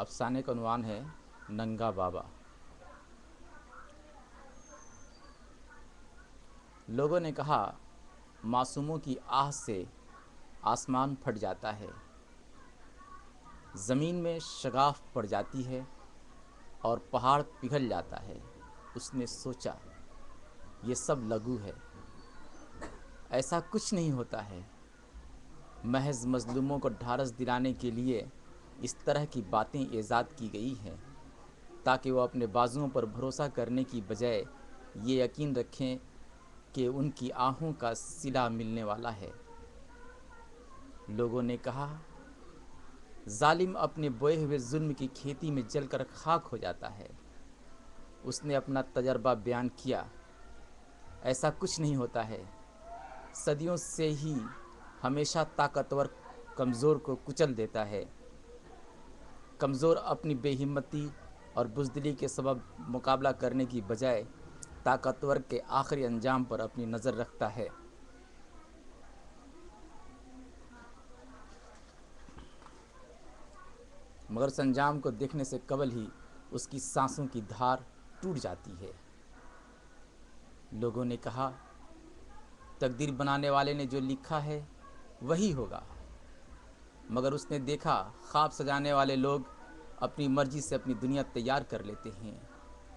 افسانے کا عنوان ہے ننگا بابا۔ لوگوں نے کہا معصوموں کی آہ سے آسمان پھٹ جاتا ہے، زمین میں شگاف پڑ جاتی ہے اور پہاڑ پگھل جاتا ہے۔ اس نے سوچا یہ سب لگو ہے، ایسا کچھ نہیں ہوتا ہے۔ محض مظلوموں کو ڈھارس دلانے کے لیے اس طرح کی باتیں ایجاد کی گئی ہیں تاکہ وہ اپنے بازوؤں پر بھروسہ کرنے کی بجائے یہ یقین رکھیں کہ ان کی آہوں کا صلہ ملنے والا ہے۔ لوگوں نے کہا ظالم اپنے بوئے ہوئے ظلم کی کھیتی میں جل کر خاک ہو جاتا ہے۔ اس نے اپنا تجربہ بیان کیا، ایسا کچھ نہیں ہوتا ہے۔ صدیوں سے ہی ہمیشہ طاقتور کمزور کو کچل دیتا ہے۔ کمزور اپنی بے ہمتی اور بزدلی کے سبب مقابلہ کرنے کی بجائے طاقتور کے آخری انجام پر اپنی نظر رکھتا ہے۔ مگر اس انجام کو دیکھنے سے قبل ہی اس کی سانسوں کی دھار ٹوٹ جاتی ہے۔ لوگوں نے کہا تقدیر بنانے والے نے جو لکھا ہے وہی ہوگا۔ مگر اس نے دیکھا خواب سجانے والے لوگ اپنی مرضی سے اپنی دنیا تیار کر لیتے ہیں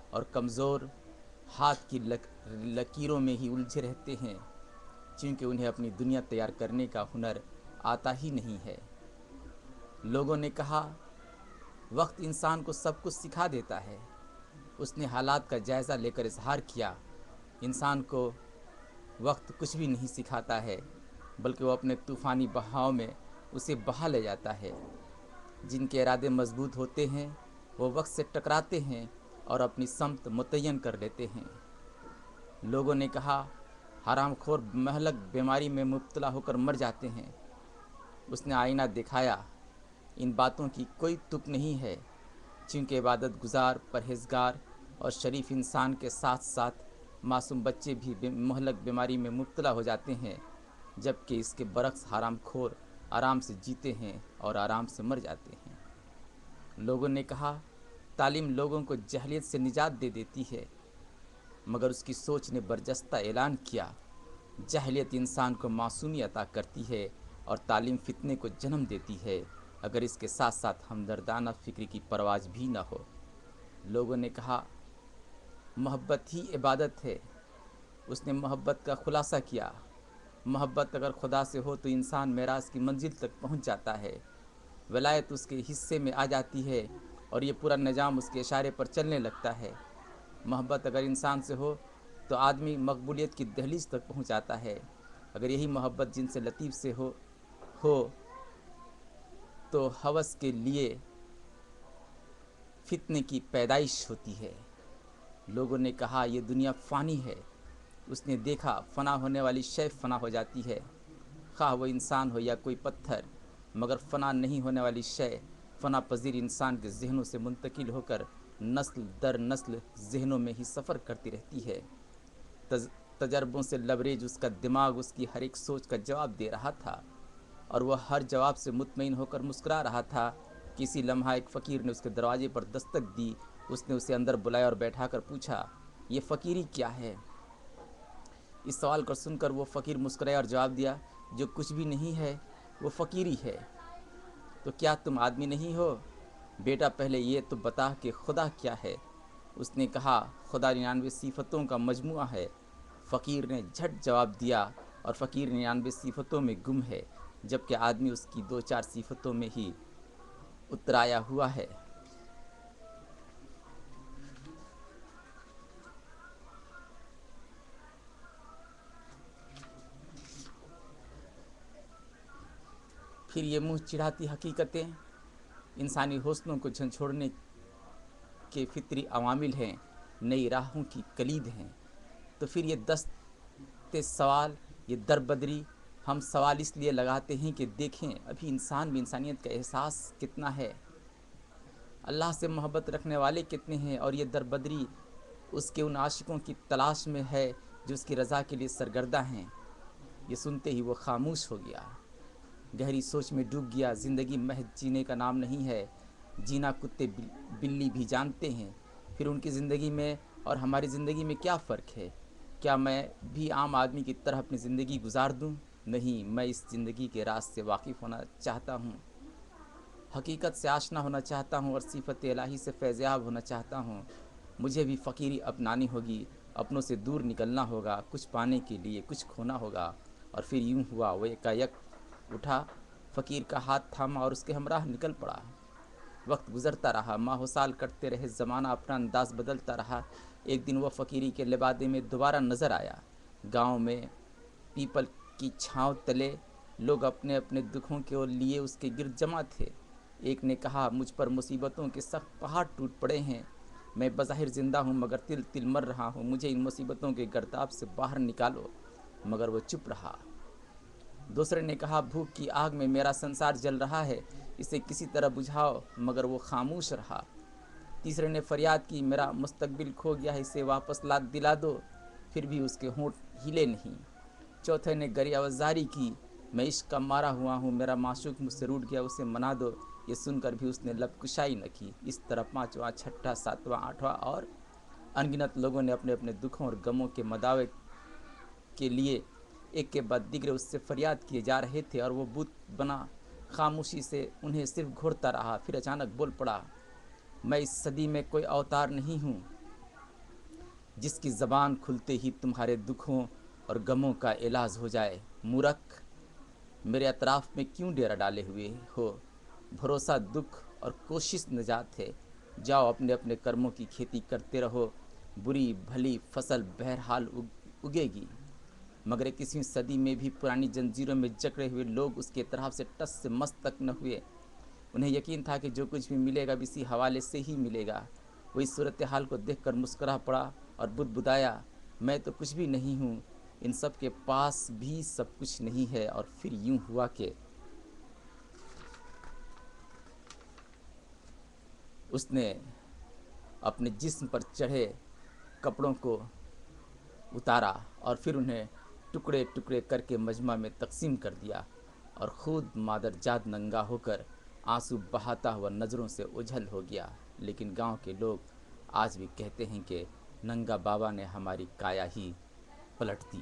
اور کمزور ہاتھ کی لکیروں میں ہی الجھے رہتے ہیں، چونکہ انہیں اپنی دنیا تیار کرنے کا ہنر آتا ہی نہیں ہے۔ لوگوں نے کہا وقت انسان کو سب کچھ سکھا دیتا ہے۔ اس نے حالات کا جائزہ لے کر اظہار کیا انسان کو وقت کچھ بھی نہیں سکھاتا ہے، بلکہ وہ اپنے طوفانی بہاؤ میں اسے بہا لے جاتا ہے۔ جن کے ارادے مضبوط ہوتے ہیں وہ وقت سے ٹکراتے ہیں اور اپنی سمت متعین کر لیتے ہیں۔ لوگوں نے کہا حرام خور مہلک بیماری میں مبتلا ہو کر مر جاتے ہیں۔ اس نے آئینہ دکھایا ان باتوں کی کوئی تک نہیں ہے، چونکہ عبادت گزار، پرہیزگار اور شریف انسان کے ساتھ ساتھ معصوم بچے بھی مہلک بیماری میں مبتلا ہو جاتے ہیں، جبکہ اس کے برعکس حرام خور آرام سے جیتے ہیں اور آرام سے مر جاتے ہیں۔ لوگوں نے کہا تعلیم لوگوں کو جہلیت سے نجات دے دیتی ہے، مگر اس کی سوچ نے برجستہ اعلان کیا جہلیت انسان کو معصومی عطا کرتی ہے اور تعلیم فتنے کو جنم دیتی ہے، اگر اس کے ساتھ ساتھ ہمدردانہ فکر کی پرواز بھی نہ ہو۔ لوگوں نے کہا محبت ہی عبادت ہے۔ اس نے محبت کا خلاصہ کیا، محبت اگر خدا سے ہو تو انسان معراج کی منزل تک پہنچ جاتا ہے، ولایت اس کے حصے میں آ جاتی ہے اور یہ پورا نظام اس کے اشارے پر چلنے لگتا ہے۔ محبت اگر انسان سے ہو تو آدمی مقبولیت کی دہلیز تک پہنچ جاتا ہے۔ اگر یہی محبت جن سے لطیف سے ہو تو ہوس کے لیے فتنے کی پیدائش ہوتی ہے۔ لوگوں نے کہا یہ دنیا فانی ہے۔ اس نے دیکھا فنا ہونے والی شے فنا ہو جاتی ہے، خواہ وہ انسان ہو یا کوئی پتھر، مگر فنا نہیں ہونے والی شے فنا پذیر انسان کے ذہنوں سے منتقل ہو کر نسل در نسل ذہنوں میں ہی سفر کرتی رہتی ہے۔ تجربوں سے لبریز اس کا دماغ اس کی ہر ایک سوچ کا جواب دے رہا تھا، اور وہ ہر جواب سے مطمئن ہو کر مسکرا رہا تھا۔ کسی لمحہ ایک فقیر نے اس کے دروازے پر دستک دی۔ اس نے اسے اندر بلایا اور بیٹھا کر پوچھا یہ فقیری کیا ہے؟ اس سوال کو سن کر وہ فقیر مسکرایا اور جواب دیا جو کچھ بھی نہیں ہے وہ فقیری ہے۔ تو کیا تم آدمی نہیں ہو؟ بیٹا پہلے یہ تو بتا کہ خدا کیا ہے؟ اس نے کہا خدا 99 صفتوں کا مجموعہ ہے۔ فقیر نے جھٹ جواب دیا، اور فقیر 99 صفتوں میں گم ہے، جبکہ آدمی اس کی 2-4 صفتوں میں ہی اترایا ہوا ہے۔ پھر یہ منہ چڑھاتی حقیقتیں انسانی حسنوں کو جھنجھوڑنے کے فطری عوامل ہیں، نئی راہوں کی کلید ہیں۔ تو پھر یہ دست سوال، یہ دربدری ہم سوال اس لیے لگاتے ہیں کہ دیکھیں ابھی انسان میں انسانیت کا احساس کتنا ہے، اللہ سے محبت رکھنے والے کتنے ہیں، اور یہ دربدری اس کے ان عاشقوں کی تلاش میں ہے جو اس کی رضا کے لیے سرگردہ ہیں۔ یہ سنتے ہی وہ خاموش ہو گیا، گہری سوچ میں ڈوب گیا۔ زندگی محض جینے کا نام نہیں ہے، جینا کتے بلی بھی جانتے ہیں، پھر ان کی زندگی میں اور ہماری زندگی میں کیا فرق ہے؟ کیا میں بھی عام آدمی کی طرح اپنی زندگی گزار دوں؟ نہیں، میں اس زندگی کے راز سے واقف ہونا چاہتا ہوں، حقیقت سے آشنا ہونا چاہتا ہوں اور صفت الہی سے فیضیاب ہونا چاہتا ہوں۔ مجھے بھی فقیری اپنانی ہوگی، اپنوں سے دور نکلنا ہوگا، کچھ پانے کے لیے کچھ کھونا ہوگا۔ اور پھر یوں ہوا، وہ یکایک اٹھا، فقیر کا ہاتھ تھاما اور اس کے ہمراہ نکل پڑا۔ وقت گزرتا رہا، ماہ و سال کٹتے رہے، زمانہ اپنا انداز بدلتا رہا۔ ایک دن وہ فقیری کے لبادے میں دوبارہ نظر آیا۔ گاؤں میں پیپل کی چھاؤں تلے لوگ اپنے اپنے دکھوں کے لیے اس کے گرد جمع تھے۔ ایک نے کہا، مجھ پر مصیبتوں کے سخت پہاڑ ٹوٹ پڑے ہیں، میں بظاہر زندہ ہوں مگر تل تل مر رہا ہوں، مجھے ان مصیبتوں کے گرداب سے باہر نکالو۔ مگر وہ چپ رہا۔ دوسرے نے کہا، بھوک کی آگ میں میرا سنسار جل رہا ہے، اسے کسی طرح بجھاؤ، مگر وہ خاموش رہا۔ تیسرے نے فریاد کی، میرا مستقبل کھو گیا ہے، اسے واپس دلا دو، پھر بھی اس کے ہونٹ ہلے نہیں۔ چوتھے نے گریہ زاری کی، میں عشق کا مارا ہوا ہوں، میرا معشوق مجھ سے روٹھ گیا، اسے منا دو۔ یہ سن کر بھی اس نے لب کشائی نہ کی۔ اس طرح پانچواں، چھٹا، ساتواں، آٹھواں اور انگنت لوگوں نے اپنے اپنے دکھوں اور غموں کے مداوع کے لیے ایک کے بعد دیگرے اس سے فریاد کیے جا رہے تھے، اور وہ بت بنا خاموشی سے انہیں صرف گھورتا رہا۔ پھر اچانک بول پڑا، میں اس صدی میں کوئی اوتار نہیں ہوں جس کی زبان کھلتے ہی تمہارے دکھوں اور غموں کا علاج ہو جائے۔ مورکھ، میرے اطراف میں کیوں ڈیرا ڈالے ہوئے ہو؟ بھروسہ دکھ اور کوشش نجات ہے۔ جاؤ اپنے اپنے کرموں کی کھیتی کرتے رہو، بری بھلی فصل بہرحال اگے گی۔ مگر 21ویں صدی میں بھی پرانی جنجیروں میں جکڑے ہوئے لوگ اس کے اطراف سے ٹس سے مس تک نہ ہوئے۔ انہیں یقین تھا کہ جو کچھ بھی ملے گا اسی حوالے سے ہی ملے گا۔ وہ اس صورتحال کو دیکھ کر مسکرا پڑا اور بدبدایا، میں تو کچھ بھی نہیں ہوں، ان سب کے پاس بھی سب کچھ نہیں ہے۔ اور پھر یوں ہوا کہ اس نے اپنے جسم پر چڑھے کپڑوں کو اتارا اور پھر انہیں ٹکڑے ٹکڑے کر کے مجمع میں تقسیم کر دیا، اور خود مادر جاد ننگا ہو کر آنسو بہاتا ہوا نظروں سے اوجھل ہو گیا۔ لیکن گاؤں کے لوگ آج بھی کہتے ہیں کہ ننگا بابا نے ہماری کایا ہی پلٹ دی۔